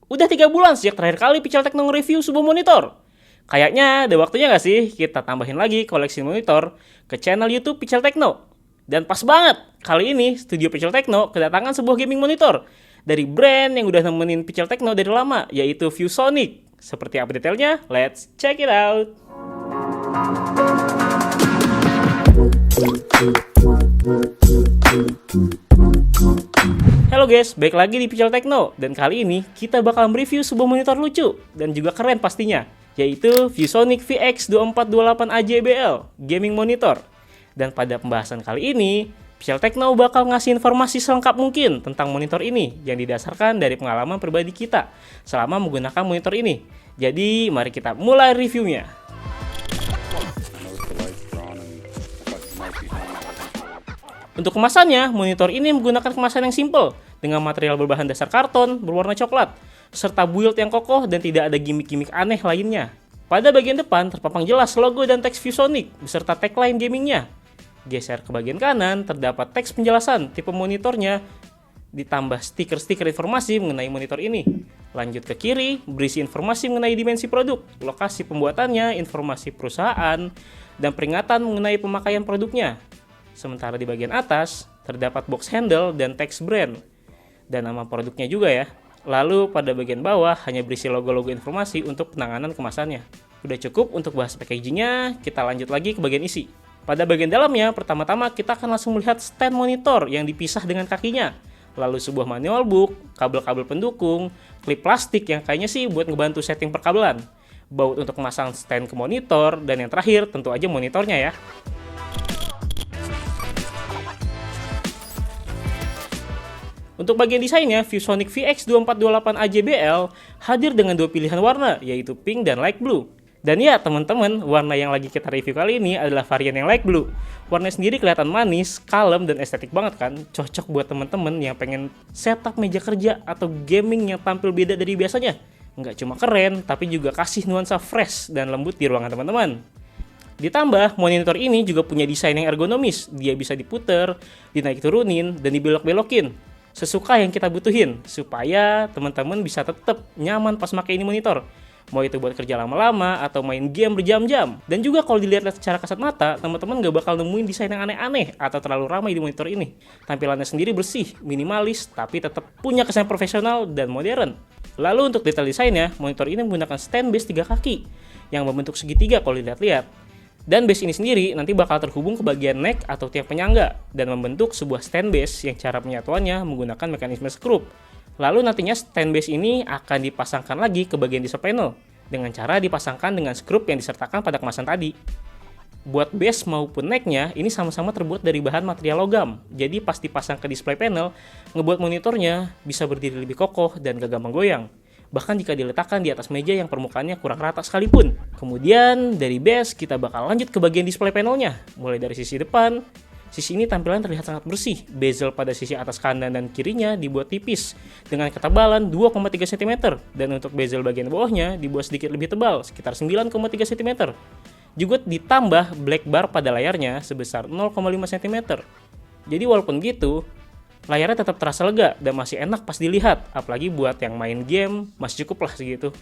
Udah 3 bulan sejak terakhir kali Pichel Techno nge-review sebuah monitor. Kayaknya ada waktunya gak sih kita tambahin lagi koleksi monitor ke channel YouTube Pichel Techno. Dan pas banget, kali ini studio Pichel Techno kedatangan sebuah gaming monitor dari brand yang udah nemenin Pichel Techno dari lama, yaitu ViewSonic. Seperti apa detailnya? Let's check it out! Halo guys, balik lagi di Pichel Techno. Dan kali ini kita bakal mereview sebuah monitor lucu dan juga keren pastinya, yaitu ViewSonic VX2428AJBL Gaming Monitor. Dan pada pembahasan kali ini, Pichel Techno bakal ngasih informasi selengkap mungkin tentang monitor ini yang didasarkan dari pengalaman pribadi kita selama menggunakan monitor ini. Jadi mari kita mulai reviewnya. Untuk kemasannya, monitor ini menggunakan kemasan yang simple dengan material berbahan dasar karton berwarna coklat, serta build yang kokoh dan tidak ada gimmick-gimmick aneh lainnya. Pada bagian depan terpampang jelas logo dan teks ViewSonic beserta tagline gamingnya. Geser ke bagian kanan, terdapat teks penjelasan tipe monitornya, ditambah stiker-stiker informasi mengenai monitor ini. Lanjut ke kiri, berisi informasi mengenai dimensi produk, lokasi pembuatannya, informasi perusahaan, dan peringatan mengenai pemakaian produknya. Sementara di bagian atas, terdapat box handle dan teks brand, dan nama produknya juga ya. Lalu pada bagian bawah hanya berisi logo-logo informasi untuk penanganan kemasannya. Udah cukup untuk bahas packagingnya, kita lanjut lagi ke bagian isi. Pada bagian dalamnya, pertama-tama kita akan langsung melihat stand monitor yang dipisah dengan kakinya. Lalu sebuah manual book, kabel-kabel pendukung, klip plastik yang kayaknya sih buat ngebantu setting perkabelan, baut untuk memasang stand ke monitor, dan yang terakhir tentu aja monitornya ya. Untuk bagian desainnya, ViewSonic VX2428AJBL hadir dengan dua pilihan warna, yaitu pink dan light blue. Dan ya teman-teman, warna yang lagi kita review kali ini adalah varian yang light blue. Warnanya sendiri kelihatan manis, kalem, dan estetik banget kan. Cocok buat teman-teman yang pengen setup meja kerja atau gaming yang tampil beda dari biasanya. Nggak cuma keren, tapi juga kasih nuansa fresh dan lembut di ruangan teman-teman. Ditambah, monitor ini juga punya desain yang ergonomis. Dia bisa diputer, dinaik turunin, dan dibelok-belokin sesuka yang kita butuhin, supaya teman-teman bisa tetap nyaman pas pakai ini monitor. Mau itu buat kerja lama-lama atau main game berjam-jam. Dan juga kalau dilihat secara kasat mata, teman-teman gak bakal nemuin desain yang aneh-aneh atau terlalu ramai di monitor ini. Tampilannya sendiri bersih, minimalis, tapi tetap punya kesan profesional dan modern. Lalu untuk detail desainnya, monitor ini menggunakan stand base 3 kaki yang membentuk segitiga kalau dilihat-lihat. Dan base ini sendiri nanti bakal terhubung ke bagian neck atau tiang penyangga dan membentuk sebuah stand base yang cara penyatuannya menggunakan mekanisme skrup. Lalu nantinya stand base ini akan dipasangkan lagi ke bagian display panel dengan cara dipasangkan dengan skrup yang disertakan pada kemasan tadi. Buat base maupun necknya ini sama-sama terbuat dari bahan material logam. Jadi pas dipasang ke display panel, ngebuat monitornya bisa berdiri lebih kokoh dan gak gampang goyang. Bahkan jika diletakkan di atas meja yang permukaannya kurang rata sekalipun. Kemudian dari base kita bakal lanjut ke bagian display panelnya. Mulai dari sisi depan, sisi ini tampilan terlihat sangat bersih. Bezel pada sisi atas kanan dan kirinya dibuat tipis dengan ketebalan 2,3 cm. Dan untuk bezel bagian bawahnya dibuat sedikit lebih tebal, sekitar 9,3 cm. Juga ditambah black bar pada layarnya sebesar 0,5 cm. Jadi walaupun gitu, layarnya tetap terasa lega dan masih enak pas dilihat, apalagi buat yang main game masih cukup lah segitu.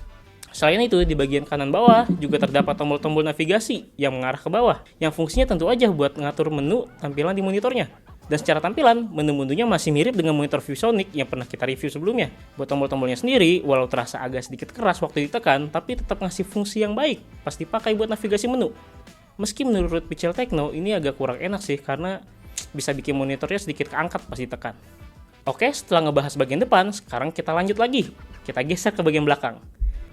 Selain itu, di bagian kanan bawah juga terdapat tombol-tombol navigasi yang mengarah ke bawah, yang fungsinya tentu aja buat ngatur menu tampilan di monitornya. Dan secara tampilan, menu-menunya masih mirip dengan monitor ViewSonic yang pernah kita review sebelumnya. Buat tombol-tombolnya sendiri, walau terasa agak sedikit keras waktu ditekan, tapi tetap ngasih fungsi yang baik pas dipakai buat navigasi menu. Meski menurut Pichel Techno ini agak kurang enak sih, karena bisa bikin monitornya sedikit keangkat pas ditekan. Oke, setelah ngebahas bagian depan, sekarang kita lanjut lagi. Kita geser ke bagian belakang.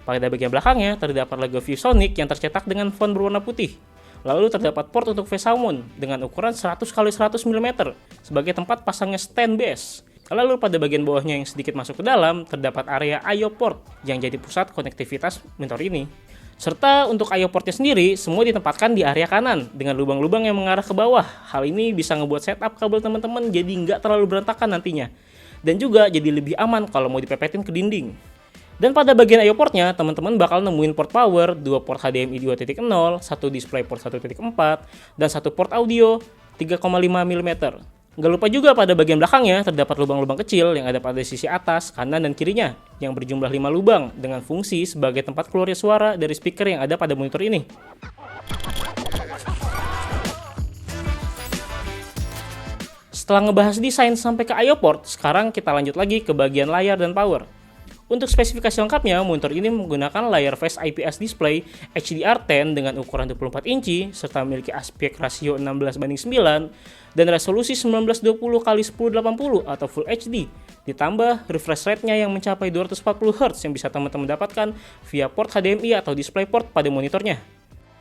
Pada bagian belakangnya terdapat logo ViewSonic yang tercetak dengan font berwarna putih. Lalu terdapat port untuk face mount dengan ukuran 100x100 mm sebagai tempat pasangnya stand base. Lalu pada bagian bawahnya yang sedikit masuk ke dalam terdapat area I/O port yang jadi pusat konektivitas monitor ini. Serta untuk I/O portnya sendiri semua ditempatkan di area kanan dengan lubang-lubang yang mengarah ke bawah. Hal ini bisa ngebuat setup kabel teman-teman jadi nggak terlalu berantakan nantinya. Dan juga jadi lebih aman kalau mau dipepetin ke dinding. Dan pada bagian I/O portnya, teman-teman bakal nemuin port power, 2 port HDMI 2.0, 1 display port 1.4, dan 1 port audio 3,5 mm. Nggak lupa juga pada bagian belakangnya terdapat lubang-lubang kecil yang ada pada sisi atas, kanan, dan kirinya yang berjumlah 5 lubang dengan fungsi sebagai tempat keluarnya suara dari speaker yang ada pada monitor ini. Setelah ngebahas desain sampai ke I/O port, sekarang kita lanjut lagi ke bagian layar dan power. Untuk spesifikasi lengkapnya, monitor ini menggunakan layar Face IPS display HDR10 dengan ukuran 24 inci serta memiliki aspek rasio 16:9 dan resolusi 1920x1080 atau Full HD. Ditambah refresh rate-nya yang mencapai 240 Hz yang bisa teman-teman dapatkan via port HDMI atau DisplayPort pada monitornya.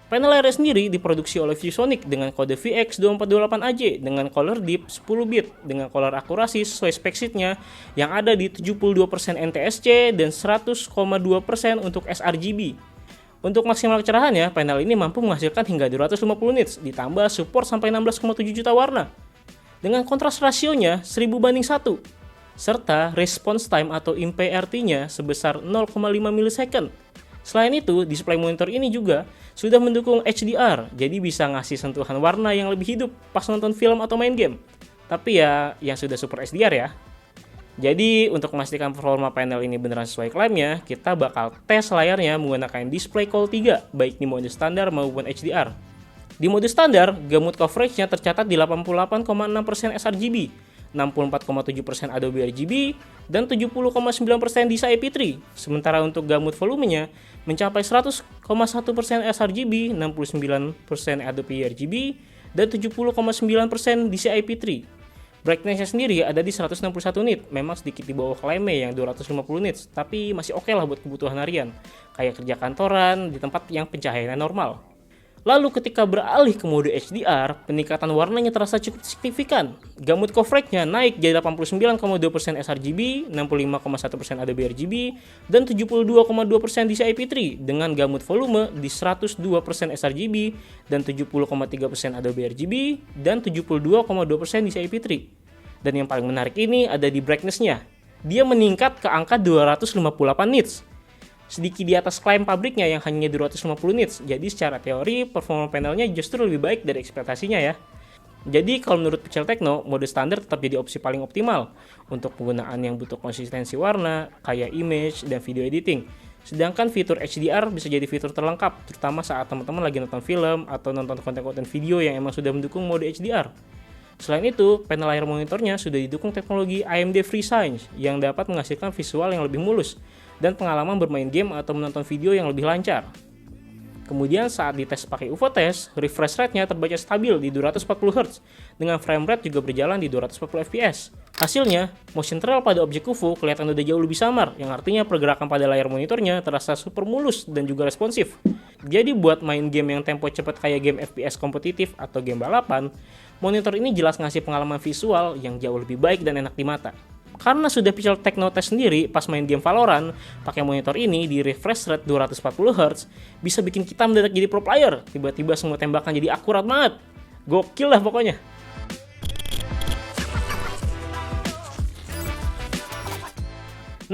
Panel layar sendiri diproduksi oleh ViewSonic dengan kode VX2428AJ dengan color depth 10 bit dengan color akurasi sesuai spek sheet-nya yang ada di 72% NTSC dan 100,2% untuk sRGB. Untuk maksimal kecerahannya, panel ini mampu menghasilkan hingga 250 nits ditambah support sampai 16,7 juta warna. Dengan kontras rasionya 1000:1 serta response time atau IMPRT-nya sebesar 0,5 ms. Selain itu, display monitor ini juga sudah mendukung HDR, jadi bisa ngasih sentuhan warna yang lebih hidup pas nonton film atau main game. Tapi ya, yang sudah super HDR ya. Jadi, untuk memastikan performa panel ini beneran sesuai klaimnya, kita bakal tes layarnya menggunakan display Qual 3, baik di mode standar maupun HDR. Di mode standar, gamut coverage-nya tercatat di 88,6% sRGB, 64,7% Adobe RGB, dan 70,9% DCI IP3. Sementara untuk gamut volumenya mencapai 100,1% sRGB, 69% Adobe RGB, dan 70,9% DCI IP3. Brightness-nya sendiri ada di 161 nit, memang sedikit di bawah klaimnya yang 250 nits, tapi masih oke lah buat kebutuhan harian, kayak kerja kantoran di tempat yang pencahayaannya normal. Lalu ketika beralih ke mode HDR, peningkatan warnanya terasa cukup signifikan. Gamut coverage-nya naik jadi 89,2% sRGB, 65,1% Adobe RGB, dan 72,2% DCI IP3 dengan gamut volume di 102% sRGB dan 70,3% Adobe RGB dan 72,2% DCI IP3. Dan yang paling menarik ini ada di brightness-nya. Dia meningkat ke angka 258 nits. Sedikit di atas klaim pabriknya yang hanya 250 nits. Jadi secara teori performa panelnya justru lebih baik dari ekspektasinya ya. Jadi kalau menurut Pixel Techno, mode standar tetap jadi opsi paling optimal untuk penggunaan yang butuh konsistensi warna, kayak image dan video editing. Sedangkan fitur HDR bisa jadi fitur terlengkap, terutama saat teman-teman lagi nonton film atau nonton konten-konten video yang emang sudah mendukung mode HDR. Selain itu, panel layar monitornya sudah didukung teknologi AMD FreeSync yang dapat menghasilkan visual yang lebih mulus dan pengalaman bermain game atau menonton video yang lebih lancar. Kemudian saat dites pakai UFO Test, refresh rate-nya terbaca stabil di 240 Hz, dengan frame rate juga berjalan di 240 fps. Hasilnya, motion trail pada objek UFO kelihatan udah jauh lebih samar, yang artinya pergerakan pada layar monitornya terasa super mulus dan juga responsif. Jadi buat main game yang tempo cepat kayak game FPS kompetitif atau game balapan, monitor ini jelas ngasih pengalaman visual yang jauh lebih baik dan enak di mata. Karena sudah Pixel Techno test sendiri pas main game Valorant, pakai monitor ini di refresh rate 240 Hz bisa bikin kita mendadak jadi pro player. Tiba-tiba semua tembakan jadi akurat banget. Gokil lah pokoknya.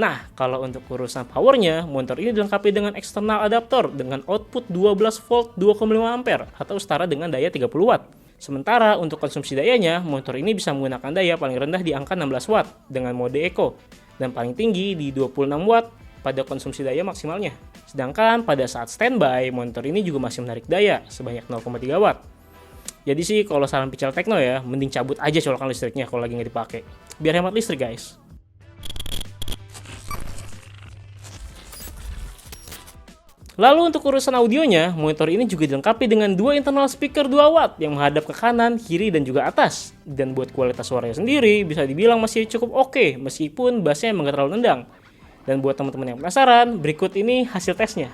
Nah, kalau untuk urusan powernya, monitor ini dilengkapi dengan eksternal adaptor dengan output 12 volt 2,5 ampere atau setara dengan daya 30 watt. Sementara untuk konsumsi dayanya, monitor ini bisa menggunakan daya paling rendah di angka 16 watt dengan mode Eco dan paling tinggi di 26 watt pada konsumsi daya maksimalnya. Sedangkan pada saat standby, monitor ini juga masih menarik daya sebanyak 0,3 watt. Jadi sih kalau saran Pixel Techno ya, mending cabut aja colokan listriknya kalau lagi nggak dipakai. Biar hemat listrik guys. Lalu untuk urusan audionya, monitor ini juga dilengkapi dengan dua internal speaker 2 watt yang menghadap ke kanan, kiri, dan juga atas. Dan buat kualitas suaranya sendiri, bisa dibilang masih cukup oke, meskipun bassnya emang gak terlalu nendang. Dan buat teman-teman yang penasaran, berikut ini hasil tesnya.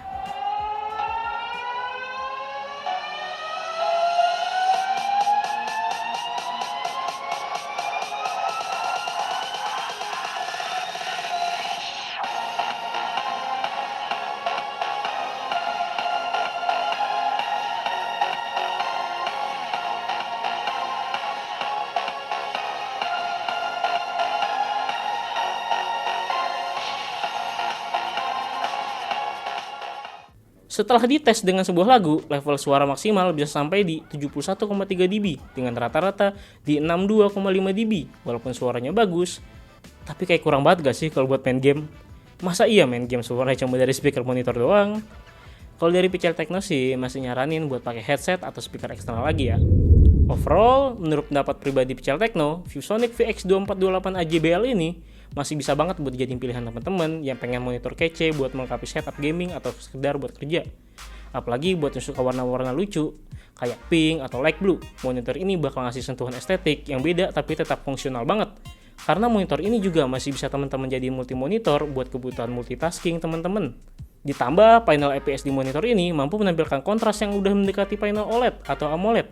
Setelah dites dengan sebuah lagu, level suara maksimal bisa sampai di 71,3 dB dengan rata-rata di 62,5 dB. Walaupun suaranya bagus, tapi kayak kurang banget gak sih kalau buat main game? Masa iya main game suaranya cuma dari speaker monitor doang? Kalau dari Pichel Techno sih masih nyaranin buat pakai headset atau speaker eksternal lagi ya. Overall, menurut pendapat pribadi Pichel Techno, ViewSonic VX2428 AJBL ini masih bisa banget buat dijadiin pilihan teman-teman yang pengen monitor kece buat melengkapi setup gaming atau sekedar buat kerja. Apalagi buat yang suka warna-warna lucu, kayak pink atau light blue, monitor ini bakal ngasih sentuhan estetik yang beda tapi tetap fungsional banget. Karena monitor ini juga masih bisa teman-teman jadi multi monitor buat kebutuhan multitasking teman-teman. Ditambah panel IPS di monitor ini mampu menampilkan kontras yang udah mendekati panel OLED atau AMOLED.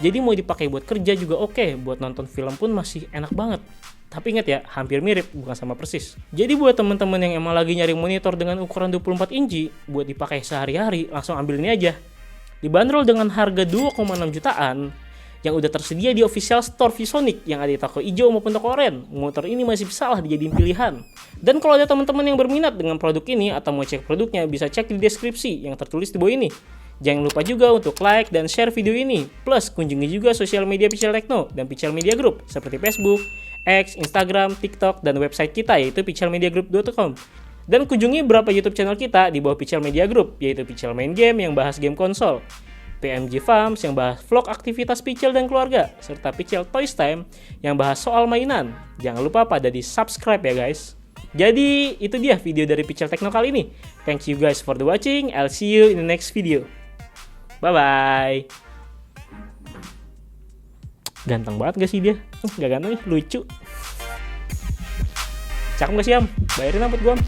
Jadi mau dipakai buat kerja juga oke, buat nonton film pun masih enak banget. Tapi ingat ya, hampir mirip, bukan sama persis. Jadi buat teman-teman yang emang lagi nyari monitor dengan ukuran 24 inci buat dipakai sehari-hari, langsung ambil ini aja. Dibanderol dengan harga 2,6 jutaan, yang udah tersedia di official store ViewSonic yang ada di toko hijau maupun toko oranye. Motor ini masih bisa lah dijadiin pilihan. Dan kalau ada teman-teman yang berminat dengan produk ini atau mau cek produknya, bisa cek di deskripsi yang tertulis di bawah ini. Jangan lupa juga untuk like dan share video ini. Plus kunjungi juga sosial media Pichel Techno dan Pichel Media Group seperti Facebook, X, Instagram, TikTok, dan website kita yaitu pichelmediagroup.com. Dan kunjungi beberapa YouTube channel kita di bawah Pichel Media Group, yaitu Pichel Main Game yang bahas game konsol, PMG Farms yang bahas vlog aktivitas Pichel dan keluarga, serta Pichel Toys Time yang bahas soal mainan. Jangan lupa pada di subscribe ya guys. Jadi itu dia video dari Pichel Techno kali ini. Thank you guys for the watching. I'll see you in the next video. Bye bye. Ganteng banget gak sih dia? Gak ganteng nih, lucu. Cakep gak sih Am? Bayarin lah buat gua Am.